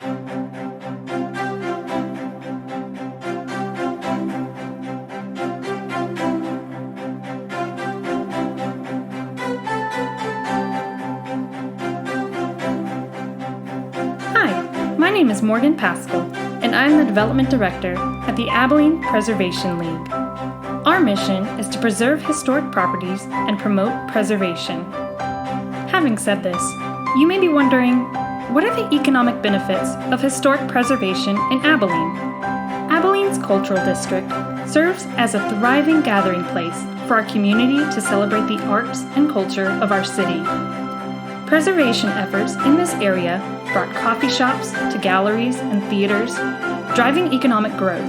Hi, my name is Morgan Pascal, and I'm the Development Director at the Abilene Preservation League. Our mission is to preserve historic properties and promote preservation. Having said this, you may be wondering, what are the economic benefits of historic preservation in Abilene? Abelene's cultural district serves as a thriving gathering place for our community to celebrate the arts and culture of our city. Preservation efforts in this area brought coffee shops to galleries and theaters, driving economic growth.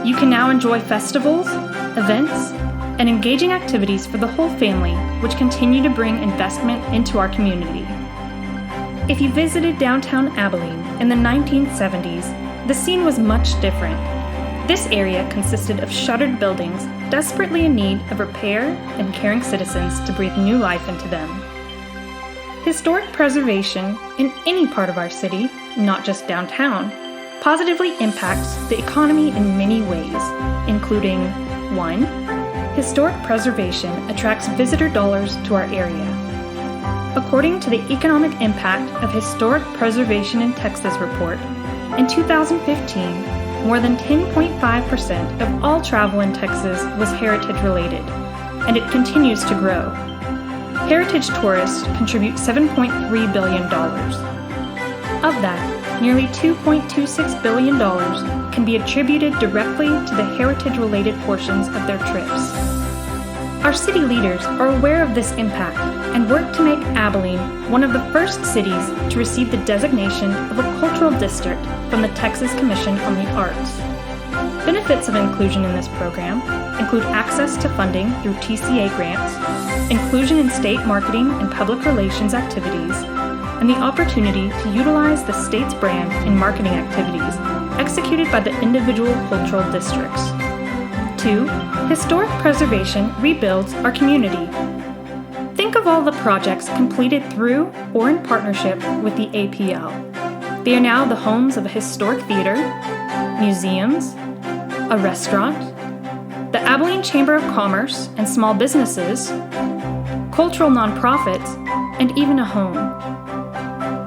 You can now enjoy festivals, events, and engaging activities for the whole family, which continue to bring investment into our community. If you visited downtown Abilene in the 1970s, the scene was much different. This area consisted of shuttered buildings desperately in need of repair and caring citizens to breathe new life into them. Historic preservation in any part of our city, not just downtown, positively impacts the economy in many ways, including 1. Historic preservation attracts visitor dollars to our area. According to the Economic Impact of Historic Preservation in Texas report, in 2015, more than 10.5% of all travel in Texas was heritage-related, and it continues to grow. Heritage tourists contribute $7.3 billion. Of that, nearly $2.26 billion can be attributed directly to the heritage-related portions of their trips. Our city leaders are aware of this impact and work to make Abilene one of the first cities to receive the designation of a cultural district from the Texas Commission on the Arts. Benefits of inclusion in this program include access to funding through TCA grants, inclusion in state marketing and public relations activities, and the opportunity to utilize the state's brand in marketing activities executed by the individual cultural districts. 2. Historic preservation rebuilds our community. Think of all the projects completed through or in partnership with the APL. They are now the homes of a historic theater, museums, a restaurant, the Abilene Chamber of Commerce and small businesses, cultural nonprofits, and even a home.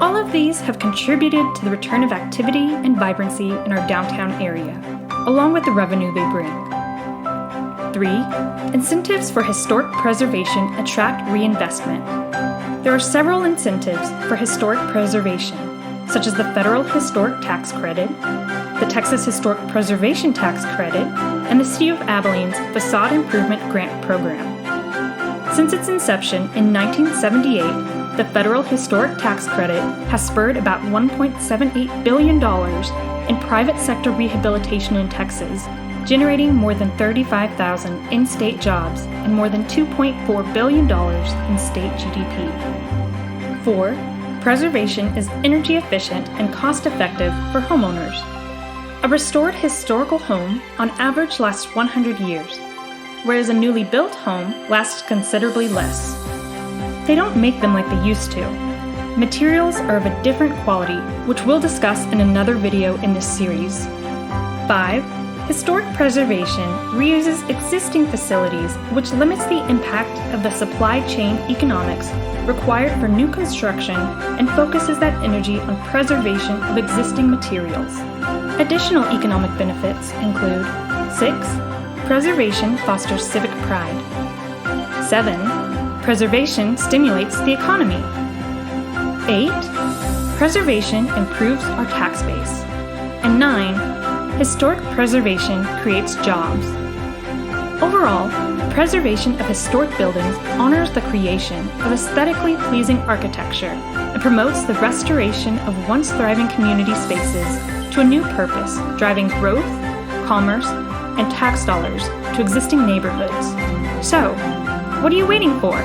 All of these have contributed to the return of activity and vibrancy in our downtown area, along with the revenue they bring. 3. Incentives for historic preservation attract reinvestment. There are several incentives for historic preservation, such as the Federal Historic Tax Credit, the Texas Historic Preservation Tax Credit, and the City of Abilene's Facade Improvement Grant Program. Since its inception in 1978, the Federal Historic Tax Credit has spurred about $1.78 billion in private sector rehabilitation in Texas, generating more than 35,000 in-state jobs and more than $2.4 billion in state GDP. 4. Preservation is energy efficient and cost-effective for homeowners. A restored historical home on average lasts 100 years, whereas a newly built home lasts considerably less. They don't make them like they used to. Materials are of a different quality, which we'll discuss in another video in this series. 5. Historic preservation reuses existing facilities, which limits the impact of the supply chain economics required for new construction and focuses that energy on preservation of existing materials. Additional economic benefits include 6. Preservation fosters civic pride. 7. Preservation stimulates the economy. 8. Preservation improves our tax base. And 9. Historic preservation creates jobs. Overall, preservation of historic buildings honors the creation of aesthetically pleasing architecture and promotes the restoration of once thriving community spaces to a new purpose, driving growth, commerce, and tax dollars to existing neighborhoods. So, what are you waiting for?